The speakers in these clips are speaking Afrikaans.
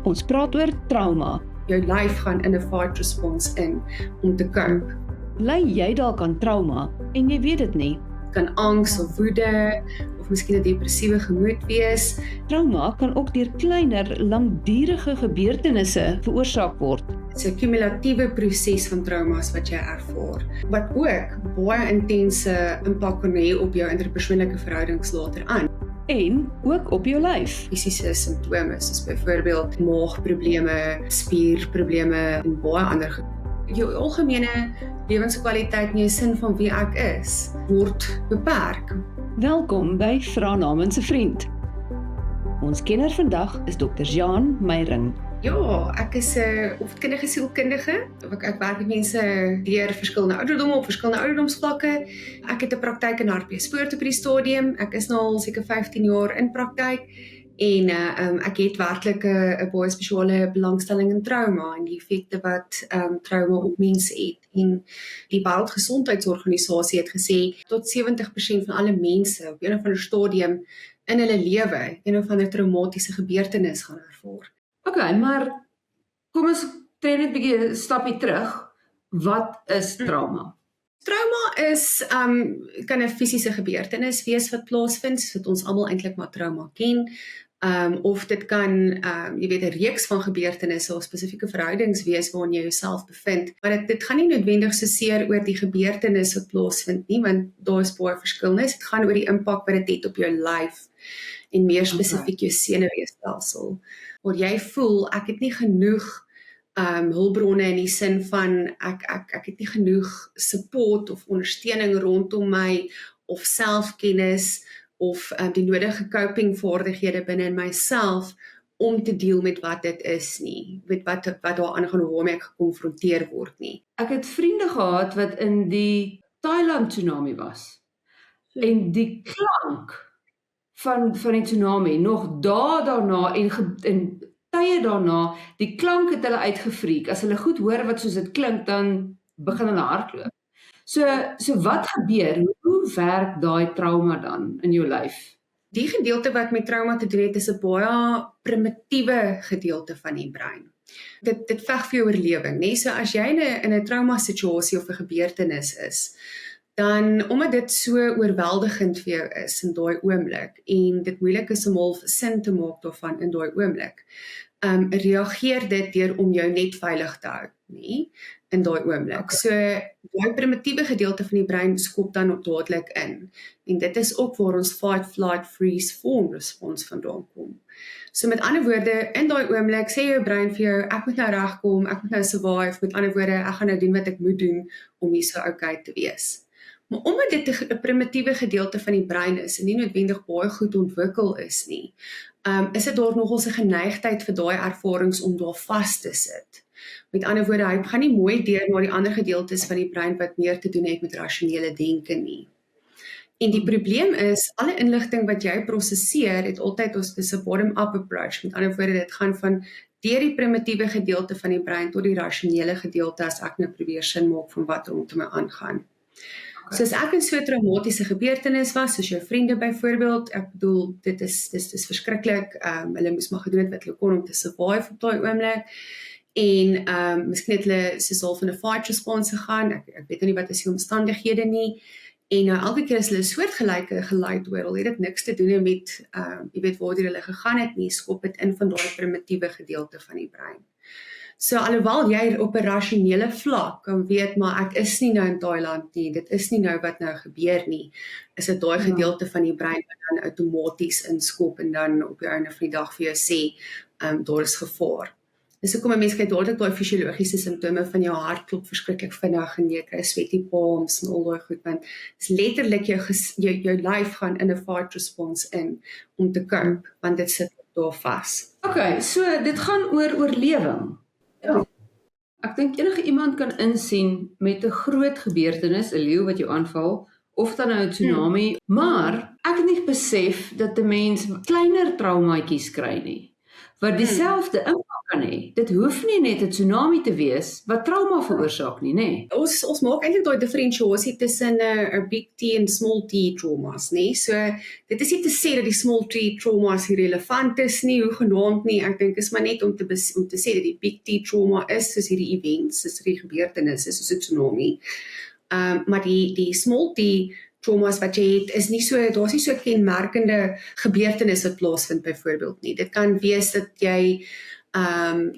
Ons praat oor trauma. Jou lyf gaan in 'n fight response in om te cope. Ly jy dalk aan trauma en jy weet dit nie? Kan angs of woede of miskien 'n depressiewe gemoed wees. Trauma kan ook deur kleiner, langdurige gebeurtenisse veroorsaak word. Dit's 'n kumulatiewe proses van traumas wat jy ervaar, wat ook baie intense impak kan hê op jou interpersoonlike verhoudings later aan. En ook op jou lyf. Fisiese simptome soos byvoorbeeld maagprobleme, spierprobleme en baie ander. Jou algemene lewenskwaliteit en jou sin van wie ek is, word beperk. Welkom by Vra Namens 'n Vriend. Ons kenner vandag is Dr. Jean Meyring. Ja, ek is 'n opvoedkundige sielkundige. Ek werk met mense deur verskillende ouderdomme op verskillende ouderdomsvlakke. Ek het 'n praktyk in hartbeespoort op hierdie stadium. Ek is nou al seker 15 jaar in praktyk en ek het werklik 'n baie spesiale belangstelling in trauma en die effekte wat trauma op mense het. En die Wêreldgesondheidsorganisasie het gesê tot 70% van alle mense op 'n of ander stadium in hulle lewe 'n of ander traumatiese gebeurtenis gaan ervaar. Okay, maar kom ons tree net 'n bietjie 'n stapie terug. Wat is trauma? Trauma is kan 'n fisiese gebeurtenis wees wat plaasvind, wat ons almal eintlik maar trauma ken. Of dit kan, jy weet, 'n reeks van gebeurtenisse of spesifieke verhoudings wees waarin jy jouself bevind. Maar dit gaan nie noodwendig so seer oor die gebeurtenis wat plaasvind nie, want daar is baie verskillende. Dit gaan oor die impak wat dit het op jou lyf en meer spesifiek jou senuweestelsel. Waar jy voel, ek het nie genoeg hulpbronne in die sin van ek het nie genoeg support of ondersteuning rondom my of selfkennis of die nodige copingvaardighede binne in myself om te deel met wat dit is nie, met wat daar aangaan waarmee ek gekonfronteer word nie. Ek het vriende gehad wat in die Thailand tsunami was. En die klank van die tsunami nog daarna en tye daarna, die klank het hulle uitgefreek. As hulle goed hoor wat soos dit klink, dan begin hulle hardloop. So wat gebeur? Hoe werk daai trauma dan in jou lyf? Die gedeelte wat met trauma te doen het, is 'n baie primitiewe gedeelte van die brein. Dit veg vir jou oorlewing, né? So as jy in 'n trauma situasie of 'n gebeurtenis is, dan omdat dit so oorweldigend vir jou is in daai oomblik en dit moeilik is om half sin te maak daarvan in daai oomblik, reageer dit deur om jou net veilig te hou, nie? In daai oomblik. Okay. So daai primitiewe gedeelte van die brein skop dan op dadelik in. En dit is ook waar ons fight, flight, freeze, fawn respons vandaan kom. So met ander woorde, in daai oomblik sê jou brein vir jou, ek moet nou regkom, ek moet nou survive, met ander woorde, ek gaan nou doen wat ek moet doen om hier so okay te wees. Maar omdat dit 'n primitiewe gedeelte van die brein is en nie noodwendig baie goed ontwikkel is nie, is dit daar nogal 'n geneigtheid vir daai ervarings om daar vas te sit. Met ander woorde, hy gaan nie mooi deur na die ander gedeeltes van die brein wat meer te doen het met rasionele denke nie. En die probleem is, alle inligting wat jy prosesseer, het altyd dis 'n bottom-up approach. Met ander woorde, dit gaan van deur die primitiewe gedeelte van die brein tot die rasionele gedeelte as ek nou probeer sin maak van wat rondom my aangaan. So as ek in so 'n traumatiese gebeurtenis was, soos jou vriende byvoorbeeld, ek bedoel, dit is verskriklik, hulle moes maar gedoen het wat hulle kon om te survive op daai oomblik, en miskien het hulle soos half in 'n fight response gegaan, ek weet nie wat is die omstandighede nie, en elke keer as hulle 'n soortgelyke geluid hoor, al het dit niks te doen met, jy weet waartoe hulle gegaan het nie, skop dit in van daai primitiewe gedeelte van die brein. So alhoewel jy op 'n rasionele vlak kan weet, maar ek is nie nou in Thailand nie, dit is nie nou wat nou gebeur nie, is dit daai gedeelte van die brein wat dan outomaties inskop en dan op die einde van die dag vir jou sê, daar is gevaar. Dis hoekom 'n mens kyk dadelik daai fisiologiese simptome van jou hart klop verskriklik vinnig en jy kry sweaty palms en al daai goed, want dis letterlik jou lyf gaan in 'n fight response in om te cope, want dit sit daar vas. Okay, so dit gaan oor oorlewing. Ja. Ek dink enige iemand kan insien met 'n groot gebeurtenis, 'n leeu wat jou aanval, of dan nou 'n tsunami, maar ek het nie besef dat 'n mens kleiner traumaatjies kry nie. wat dieselfde impak kan hê. Dit hoef nie net 'n tsunami te wees wat trauma veroorsaak nie, nê? Ons maak eintlik daai diferensiasie tussen 'n big T en small T traumas, nê? So dit is nie te sê dat die small T traumas irrelevant is nie, hoe genaamd nie. Ek dink is maar net om te sê dat die big T trauma is soos hierdie events, soos hierdie gebeurtenisse, soos 'n tsunami. Maar die small T traumas wat jy het, is nie so, daar's nie so kenmerkende gebeurtenis wat plaasvind byvoorbeeld nie. Dit kan wees dat jy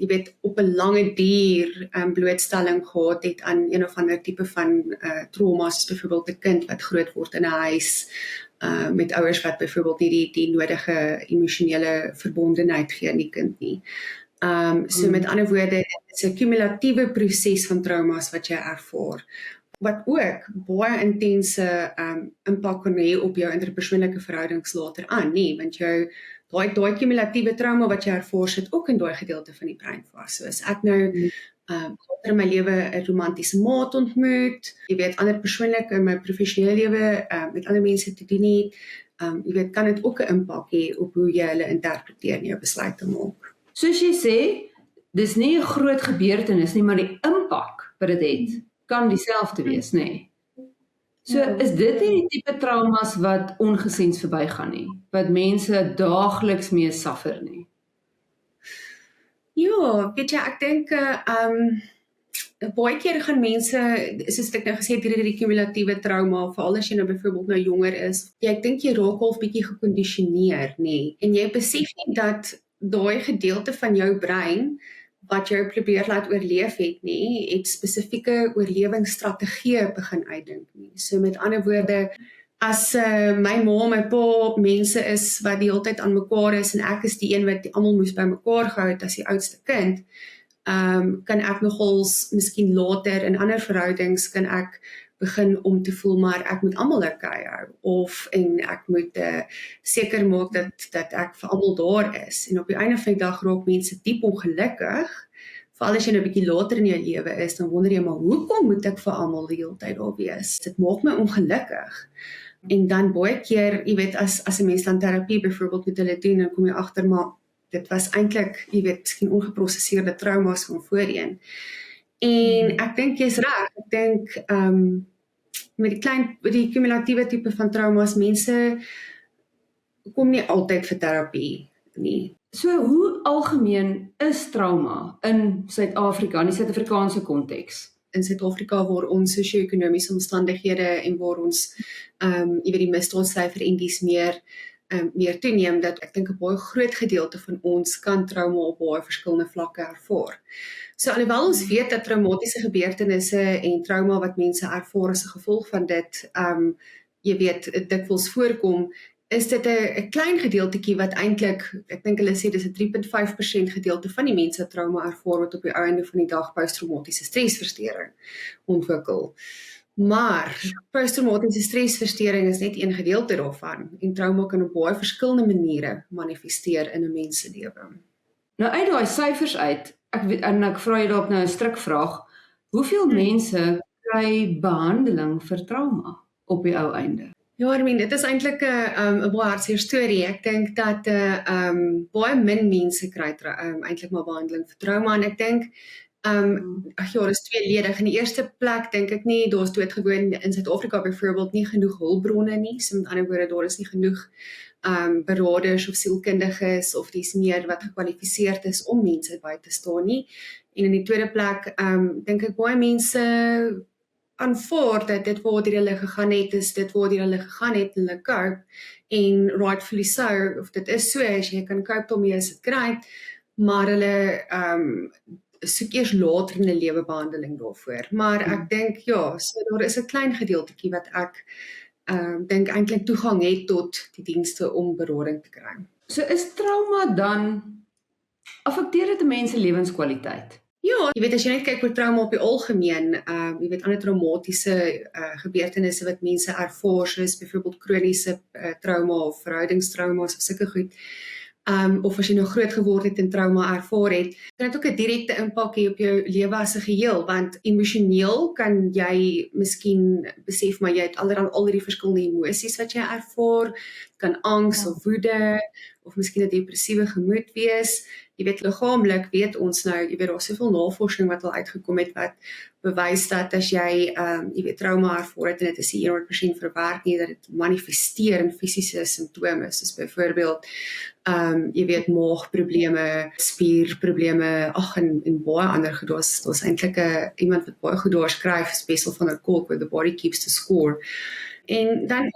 weet, op 'n lange duur blootstelling gehad het aan een of ander tipe van trauma, soos byvoorbeeld 'n kind wat groot word in 'n huis met ouers wat byvoorbeeld nie die nodige emosionele verbondenheid gee aan die kind nie. So met ander woorde, dit is 'n kumulatiewe proses van traumas wat jy ervaar, wat ook baie intense impak kan hê op jou interpersoonlike verhoudings later aan, nie, want daai kumulatiewe trauma wat jy ervaar sit ook in daai gedeelte van die brein vas. So as ek nou later in my lewe 'n romantiese maat ontmoet, jy weet, ander persoonlik in my professionele lewe met ander mense te doen het, jy weet, kan dit ook 'n impak hê op hoe jy hulle interpreteer en jou besluite maak. Soos jy sê, dis nie 'n groot gebeurtenis nie, maar die impak wat dit het, kan dieselfde wees, nê? So is dit nie die tipe traumas wat ongesens verbygaan nie, wat mense daagliks mee suffer nie? Ja, weet jy, ek dink baie keer gaan mense, soos ek nou gesê het, hierdie kumulatiewe trauma, veral as jy nou byvoorbeeld nou jonger is, ek dink jy raak half bietjie gekondisioneer, nê? En jy besef nie dat daai gedeelte van jou brein wat jou probeer laat oorleef het nie, het spesifieke oorlewingsstrategieë begin uitdink nie. So met ander woorde, as my ma, my pa, mense is wat die hele tyd aan mekaar is en ek is die een wat almal moes by mekaar gehou het as die oudste kind, kan ek nogals miskien later in ander verhoudings kan ek begin om te voel maar ek moet almal okay hou en ek moet seker maak dat ek vir almal daar is. En op die einde van die dag raak mense diep ongelukkig. Veral as jy nou 'n bietjie later in jou lewe is, dan wonder jy maar hoekom moet ek vir almal die hele tyd daar wees? Dit maak my ongelukkig. En dan baie keer, jy weet, as 'n mens dan terapie byvoorbeeld met hulle doen, dan kom jy agter maar dit was eintlik, jy weet, miskien ongeprosesseerde traumas van voorheen. En ek dink jy's reg. Ek dink met die kumulatiewe tipe van traumas, mense kom nie altyd vir terapie nie. So hoe algemeen is trauma in Suid-Afrika, in die Suid-Afrikaanse konteks? In Suid-Afrika waar ons sosio-ekonomiese omstandighede en waar ons jy weet die misdaadsyfer en dies meer toeneem, dat ek dink 'n baie groot gedeelte van ons kan trauma op baie verskillende vlakke ervaar. So alhoewel ons weet dat traumatiese gebeurtenisse en trauma wat mense ervaar as 'n gevolg van dit, jy weet, dikwels voorkom, is dit 'n klein gedeeltetjie wat eintlik, ek dink hulle sê dis 'n 3.5% gedeelte van die mense wat trauma ervaar wat op die einde van die dag posttraumatiese stresversteuring ontwikkel. Maar posttraumatiese stresversteuring is net een gedeelte daarvan en trauma kan op baie verskillende maniere manifesteer in 'n mens se lewe. Nou uit daai syfers uit, ek vra jy daarop nou 'n strikvraag, hoeveel mense kry behandeling vir trauma op die ou einde? Ja, Armin, dit is eintlik 'n baie hartseer storie. Ek dink dat baie min mense kry eintlik maar behandeling vir trauma en ek dink ja, dis tweeledig. In die eerste plek dink ek nie, daar's doodgewoon in Suid-Afrika byvoorbeeld nie genoeg hulpbronne nie. So met ander woorde, daar is nie genoeg beraders of sielkundiges of dis meer wat gekwalifiseerd is om mense by te staan nie. En in die tweede plek dink ek baie mense aanvaar dat dit waar hulle gegaan het, is dit waar hulle gegaan het, hulle cope, en rightfully so, of dit is so, as jy kan cope daarmee as dit kry, maar hulle soek eers later in 'n lewe behandeling daarvoor. Maar ek dink, ja, so daar is 'n klein gedeeltetjie wat ek dink eintlik toegang het tot die dienste om berading te kry. So is trauma dan, affekteer dit 'n mens se lewenskwaliteit? Ja, jy weet, as jy net kyk oor trauma op die algemeen, jy weet, ander traumatiese gebeurtenisse wat mense ervaar, soos byvoorbeeld kroniese trauma of verhoudingstraumas of sulke goed, of as jy nou groot geword het en trauma ervaar het, kan dit ook 'n direkte impak hê op jou lewe as 'n geheel, want emosioneel kan jy miskien besef, maar jy het al hierdie verskillende emosies wat jy ervaar, kan angs of woede, of miskien 'n depressiewe gemoed wees. Jy weet, liggaamlik weet ons nou, jy weet, daar is soveel navorsing wat al uitgekom het wat bewys dat as jy, jy weet, trauma ervaar het en dit is nie 100% verwerk nie, dat dit manifesteer in fisiese simptome, soos byvoorbeeld, jy weet, maagprobleme, spierprobleme, en baie ander goed. Daar's eintlik iemand wat baie goed daar skryf, Bessel van der Kolk, where the body keeps the score. En dan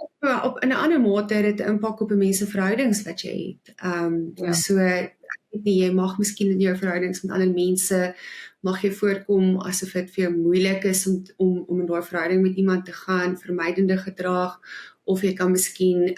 in 'n ander mate het dit 'n impak op 'n mens se verhoudings wat jy het. So ek weet nie, jy mag miskien in jou verhoudings met ander mense, mag jy voorkom asof dit vir jou moeilik is om in daai verhouding met iemand te gaan, vermydende gedrag, of jy kan miskien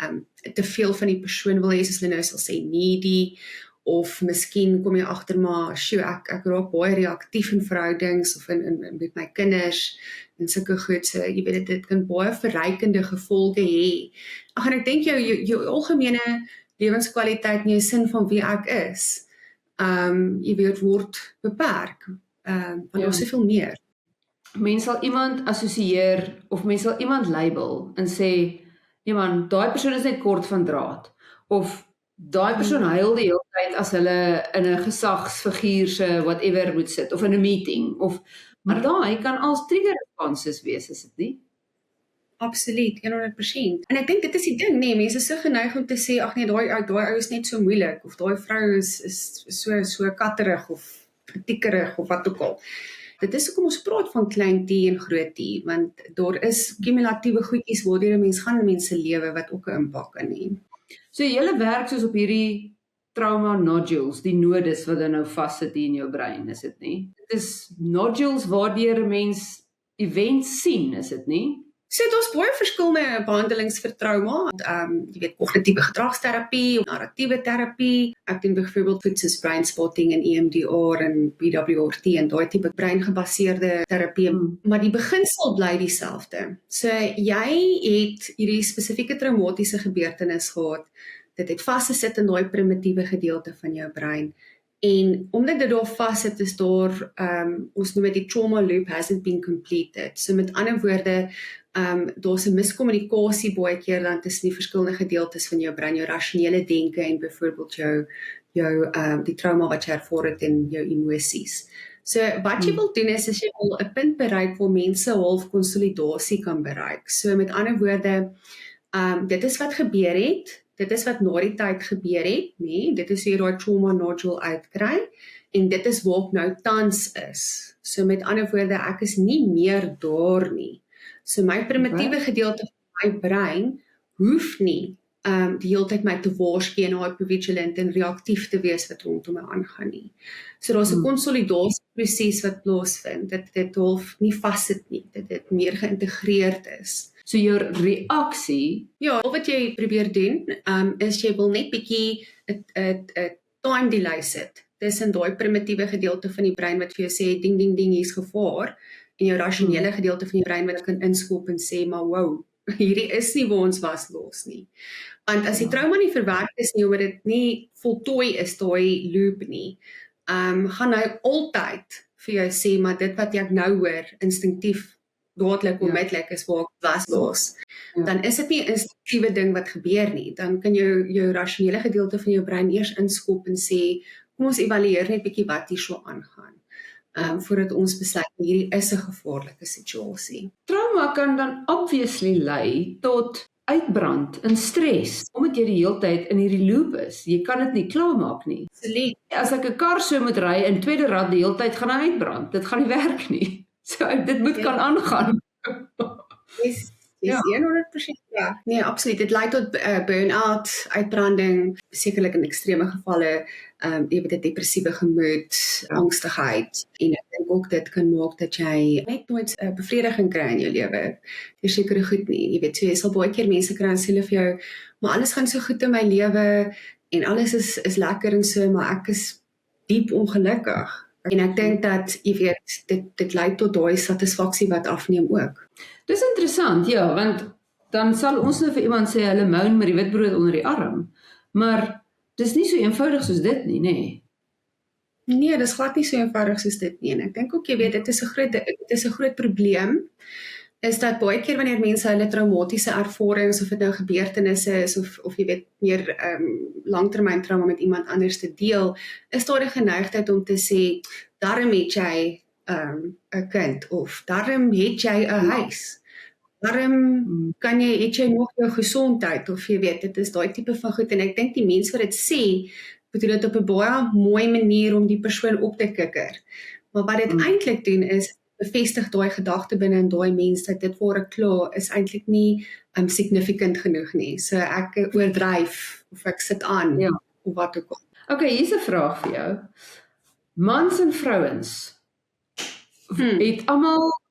te veel van die persoon wil hê, soos hulle nou sal sê, needy, of miskien kom jy agter maar, ek raak baie reaktief in verhoudings, of met my kinders, en sulke goed, so jy weet, dit kan baie verrykende gevolge hê. En ek dink jou algemene lewenskwaliteit en jou sin van wie ek is, jy weet, word beperk, want daar's soveel meer. Mens sal iemand assosieer, of mens sal iemand label, en sê, nee man, daai persoon is net kort van draad, of daai persoon huil die hele tyd as hulle in 'n gesagsfiguur se whatever moet sit, of in 'n meeting, maar daai kan als trigger responses wees, is dit nie? Absoluut, 100%. En ek dink dit is die ding, nee, mense is so geneig om te sê, ag nee, daai ou is net so moeilik, of daai vrou is so katterig, of kritiikerig, of wat ook al. Dit is hoekom ons praat van klein T en groot T, want daar is kumulatiewe goedjies waardeur 'n mens gaan in mense lewe wat ook 'n impak kan hê. So julle werk soos op hierdie trauma nodules, die nodes wat dan nou vassit in jou brein, is dit nie? Dit is nodules waardeur 'n mens events sien, is dit nie? So daar's baie verskillende behandelings vir trauma. Jy weet, kognitiewe gedragsterapie, narratiewe terapie. Ek doen byvoorbeeld goed soos brain spotting en EMDR en BWRT en daai tipe breingebaseerde terapie, maar die beginsel bly dieselfde. So jy het hierdie spesifieke traumatiese gebeurtenis gehad. Dit het vasgesit in daai primitiewe gedeelte van jou brein. En omdat dit daar vassit, is daar, ons noem dit die trauma loop hasn't been completed. So met ander woorde, daar's 'n miskommunikasie baie keer dan tussen die verskillende gedeeltes van jou brein, jou rasionele denke en byvoorbeeld die trauma wat jy ervaar het en jou emosies. So wat jy wil doen is jy wil 'n punt bereik waar mense half konsolidasie kan bereik. So met ander woorde, dit is wat gebeur het. Dit is wat na die tyd gebeur het, nee, dit is hoe jy daai trauma nodule uitkry, en dit is waar ek nou tans is. So met ander woorde, ek is nie meer daar nie. So my primitiewe gedeelte van my brein hoef nie die hele tyd my te waarsku en hypervigilant en reaktief te wees wat rondom my aangaan nie. So daar's 'n konsolidasieproses wat plaasvind. Dit half nie vassit nie, dit meer geïntegreerd is. So jou reaksie, ja, wat jy probeer doen, is jy wil net bietjie 'n time delay sit tussen daai primitiewe gedeelte van die brein wat vir jou sê ding ding ding hier's gevaar, en jou rasionele gedeelte van die brein wat kan inskop en sê maar wow, hierdie is nie waar ons was los nie. Want as die trauma nie verwerk is nie, omdat dit nie voltooi is daai loop nie, gaan hy altyd vir jou sê maar dit wat ek nou hoor instinktief dadelik onmiddellik is waar ek was los. Dan is dit nie 'n instinktiewe ding wat gebeur nie. Dan kan jou rasionele gedeelte van jou brein eers inskop en sê, kom ons evalueer net bietjie wat hier so aangaan. Voordat ons besluit hierdie is 'n gevaarlike situasie. Trauma kan dan obviously lei tot uitbrand en stres, omdat jy die hele tyd in hierdie loop is. Jy kan dit nie klaarmaak nie. Absoluut. As ek 'n kar so moet ry in tweede rad die hele tyd gaan hy uitbrand. Dit gaan nie werk nie. So dit moet kan aangaan. Dis 100% ja. Nee, absoluut. Dit lei tot burn-out, uitbranding, sekerlik in ekstreme gevalle, jy weet 'n depressiewe gemoed, angstigheid, en ek dink ook dit kan maak dat jy net nooit bevrediging kry in jou lewe. Dis sekere goed nie. Jy weet, so jy sal baie keer mense kry en sê hulle vir jou, maar alles gaan so goed in my lewe en alles is lekker en so, maar ek is diep ongelukkig. En ek dink dat, jy weet, dit lei tot daai satisfaksie wat afneem ook. Dis interessant, ja, want dan sal ons nou vir iemand sê, hulle moan met die witbrood onder die arm, maar dis nie so eenvoudig soos dit nie, nê? Nee, dis glad nie so eenvoudig soos dit nie, en ek dink ook, jy weet, dit is 'n groot probleem, is dat baie keer wanneer mense hulle traumatiese ervarings, of dit nou gebeurtenisse is, of jy weet, meer langtermyn trauma met iemand anders te deel, is daar 'n geneigtheid om te sê, daarom het jy 'n kind, of daarom het jy 'n huis. Waarom het jy nog jou gesondheid, of jy weet, dit is daai tipe van goed, en ek dink die mense wat dit sê, bedoel dit op 'n baie mooi manier om die persoon op te kikker. Maar wat dit eintlik doen is, bevestig daai gedagte binne in daai mens, dat dit waar ek kla, is eintlik nie significant genoeg nie. So ek oordryf, of ek sit aan, of wat ook al. Okay, hier's 'n vraag vir jou. Mans en vrouens, het almal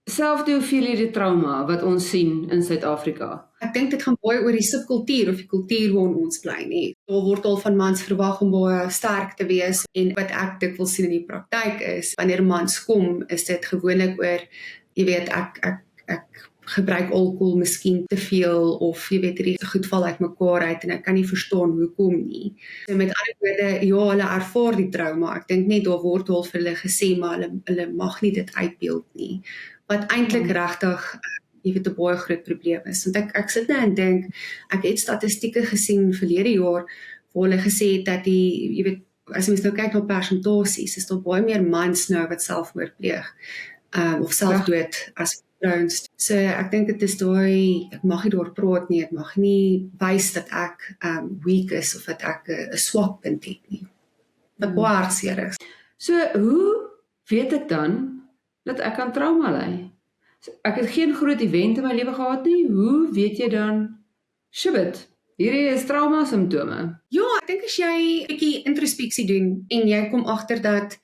selfde hoeveelhede trauma wat ons sien in Suid-Afrika? Ek dink dit gaan baie oor die subkultuur of die kultuur waarin ons bly, nie. Daar word al van mans verwag om baie sterk te wees, en wat ek dikwels sien in die praktyk is, wanneer mans kom, is dit gewoonlik oor, jy weet, ek gebruik alkohol miskien te veel, of jy weet, hierdie goed val uit mekaar uit, en ek kan nie verstaan hoekom nie. So met ander woorde, ja, hulle ervaar die trauma. Ek dink net daar word al vir hulle gesê, maar hulle mag nie dit uitbeeld nie. Wat eintlik regtig, jy weet, 'n baie groot probleem is. Want ek sit nou en dink, ek het statistieke gesien verlede jaar, waar hulle gesê het dat jy weet, as mens nou kyk na persentasies, is daar baie meer mans nou wat selfmoord pleeg, of selfdood as vrouens. So ek dink dit is daai, ek mag nie daar praat nie, ek mag nie wys dat ek weak is, of dat ek 'n swak punt het nie. Wat baie hartseer is. So, hoe weet ek dan dat ek aan trauma ly? So, ek het geen groot event in my lewe gehad nie, hoe weet jy dan, shit, hierdie is trauma simptome? Ja, ek dink as jy 'n bietjie introspeksie doen, en jy kom agter dat,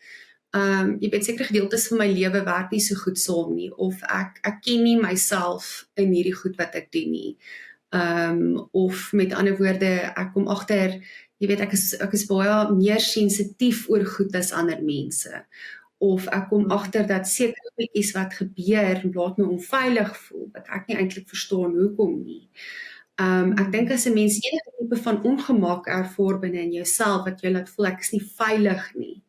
jy weet, sekere gedeeltes van my lewe werk nie so goed saam nie, of ek ken nie myself in hierdie goed wat ek doen nie. Of met ander woorde, ek kom agter, jy weet, ek is baie meer sensitief oor goed as ander mense. Of ek kom agter dat sekere goedjies wat gebeur, laat my onveilig voel, wat ek nie eintlik verstaan hoekom nie. Ek dink as 'n mens enige tipe van ongemak ervaar binne in jouself, wat jou laat voel ek is nie veilig nie,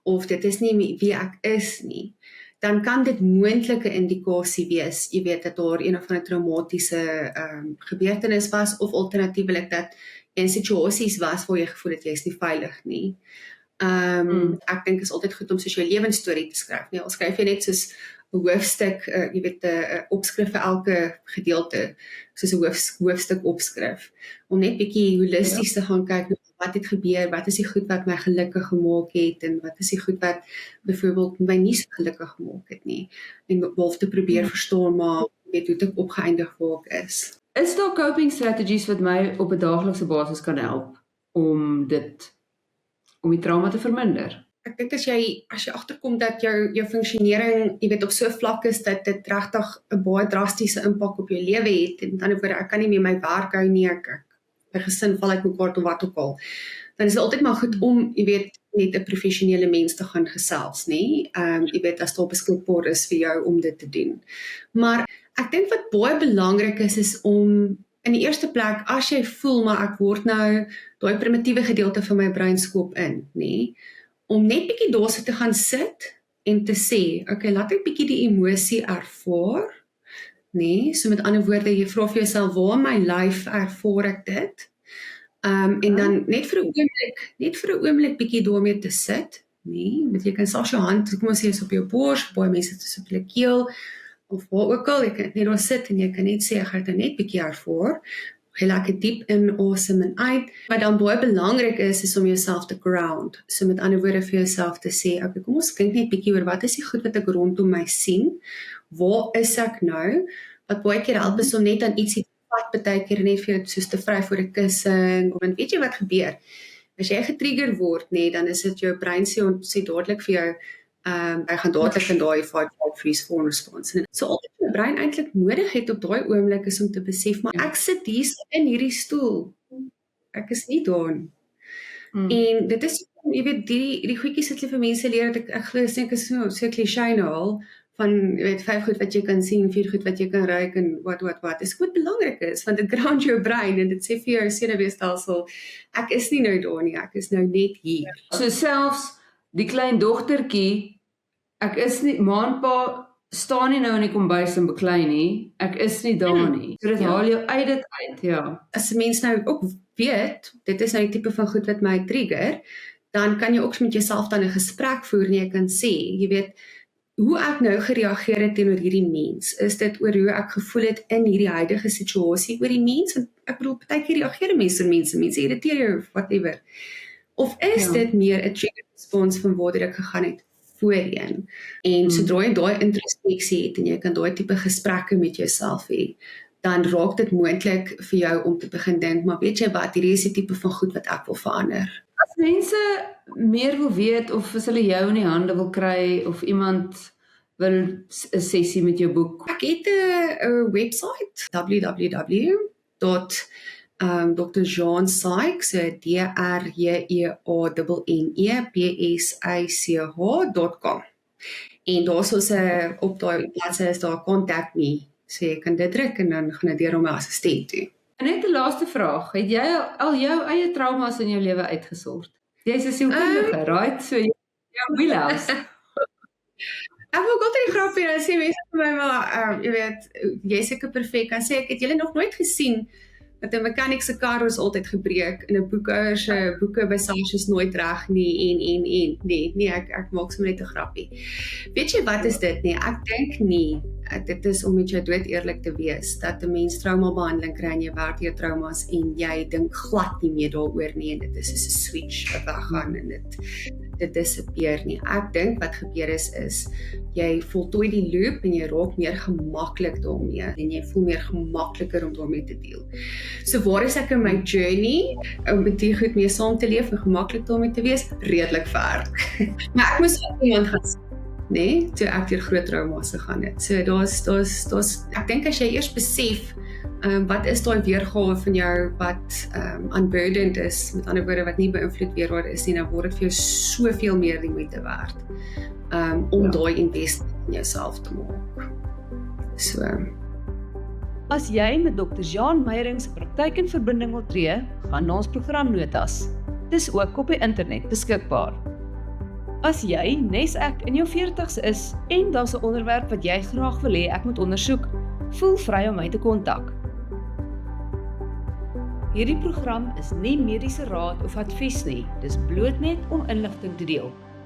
of dit is nie wie ek is nie, dan kan dit moontlike indikasie wees, jy weet, dat daar een of ander traumatiese gebeurtenis was, of alternatiefelik dat in situasies was waar jy gevoel het jy is nie veilig nie. Ek dink is altyd goed om soos jou lewensstorie te skryf. Nee, al skryf jy net soos 'n hoofstuk, jy weet, 'n opskrif vir elke gedeelte, soos 'n hoofstuk opskrif, om net bietjie holisties te gaan kyk na wat het gebeur, wat is die goed wat my gelukkig gemaak het, en wat is die goed wat byvoorbeeld my nie so gelukkig gemaak het nie, en behalwe te probeer verstaan, maar weet hoe het ek opgeëindig waar ek is. Is daar coping strategies wat my op 'n daaglikse basis kan help om die trauma te verminder? Ek dink as jy agterkom dat jou funksionering, jy weet, op so 'n vlak is dat dit regtig 'n baie drastiese impak op jou lewe het, en met ander woorde, ek kan nie meer my werk hou nie, my gesin val uit mekaar of wat ook al, dan is dit altyd maar goed om, jy weet, net 'n professionele mens te gaan gesels, nie? Jy weet, as daar beskikbaar is vir jou om dit te doen. Maar ek dink wat baie belangrik is om in die eerste plek, as jy voel, maar ek word nou daai primitiewe gedeelte van my brein skoop in, nie? Om net bietjie daar so te gaan sit en te sê, okay, laat ek bietjie die emosie ervaar, nee, so met ander woorde, jy vra vir jouself, waar in my lyf ervaar ek dit? En dan net vir 'n oomblik bietjie daarmee te sit, nee, met jy kan selfs jou hand, kom ons sê, is op jou bors, baie mense het is op hulle keel, of waar ook al, jy kan net daar sit en jy kan net sê, ek gaan dit net bietjie ervaar, jy lekker diep in, asem en uit. Wat dan baie belangrik is om jouself te ground. So met ander woorde vir jouself te sê, okay, kom ons dink net bietjie oor wat is die goed wat ek rondom my sien? Waar is ek nou? Wat baie keer help is om net aan ietsie te vat, baie keer net vir jou soos te vryf voor 'n kussing, want weet jy wat gebeur? As jy getrigger word, nee, dan is dit jou brein sê dadelik vir jou, hy gaan dadelik in daai fight, freeze, fawn response. So al wat jou brein eintlik nodig het op daai oomblik is om te besef, maar ek sit hier in hierdie stoel. Ek is nie daar. En dit is, jy weet, die goedjies wat jy vir mense leer, dat ek glo, ek is so cliché nou al, van, jy weet, 5 goed wat jy kan sien, 4 goed wat jy kan ruik, en wat, is goed belangrik is, want dit ground jou brein, en dit sê vir jou senuweestelsel, ek is nie nou daar nie, ek is nou net hier. So selfs die klein dogtertjie, ek is nie, ma en pa staan nie nou in die kombuis en beklei nie, ek is nie daar nie. So dit Ja. haal jou uit dit uit, ja. As 'n mens nou ook weet, dit is nou die tipe van goed wat my trigger, dan kan jy ook met jouself dan 'n gesprek voer en jy kan sê, jy weet, hoe ek nou gereageer het teenoor hierdie mens, is dit oor hoe ek gevoel het in hierdie huidige situasie oor die mens, want ek bedoel, partykeer reageer mense irriteer jou of whatever. Of is dit meer 'n trigger response van waar ek gegaan het voorheen? En sodra jy daai introspeksie het en jy kan daai tipe gesprekke met jouself hê, dan raak dit moontlik vir jou om te begin dink, maar weet jy wat, hierdie is die tipe van goed wat ek wil verander. As mense meer wil weet of as hulle jou in die hande wil kry of iemand wil 'n sessie met jou boek. Ek het 'n website, www.Dr. Jean Sykes, DRJEANNEPSICH.com. En daar's ons op daai bladsy is daar contact me. So jy kan dit druk en dan gaan dit deur om 'n assistent toe. En net 'n laaste vraag, het jy al jou eie traumas in jou lewe uitgesort? Jy's 'n sielkundige, right? So jou wheelhouse. Ek wil gou die grapie en sê mense vir my maar, jy weet, jy's seker perfek. Dan sê ek, het julle nog nooit gesien dat 'n mechanic se kar is altyd gebreek en 'n boekhouer se boeke by Sam's is nooit reg nie en nee, ek maak sommer net 'n grappie. Weet jy wat is dit nie? Ek dink nie, dit is om met jou dood eerlik te wees, dat 'n mens traumabehandeling kry en jy werk jou traumas en jy dink glad nie meer daaroor nie en dit is soos 'n switch wat weggaan en dit disappear nie. Ek dink wat gebeur is jy voltooi die loop en jy raak meer gemaklik daarmee en jy voel meer gemakliker om daarmee te deel. So waar is ek in my journey om met die goed mee saam te leef en gemaklik daarmee te wees? Redelik ver. Maar ek moes ook iemand gaan sien, nee, toe ek deur groot trauma's gegaan het. So daar's ek dink as jy eers besef wat is daai weergawe van jou wat unburdened is, met ander woorde wat nie beïnvloed weer waar is nie, dan word dit vir jou soveel meer die moeite werd om daai investment in jouself te maak. So. As jy met Dr. Jean Meyering se praktyk in verbinding wil tree, gaan na ons programnotas. Dis ook op die internet beskikbaar. As jy, nes ek, in jou 40's is en daar's 'n onderwerp wat jy graag wil hê ek moet ondersoek, voel vry om my te kontak. Hierdie program is nie mediese raad of advies nie, dis bloot net om inligting te deel.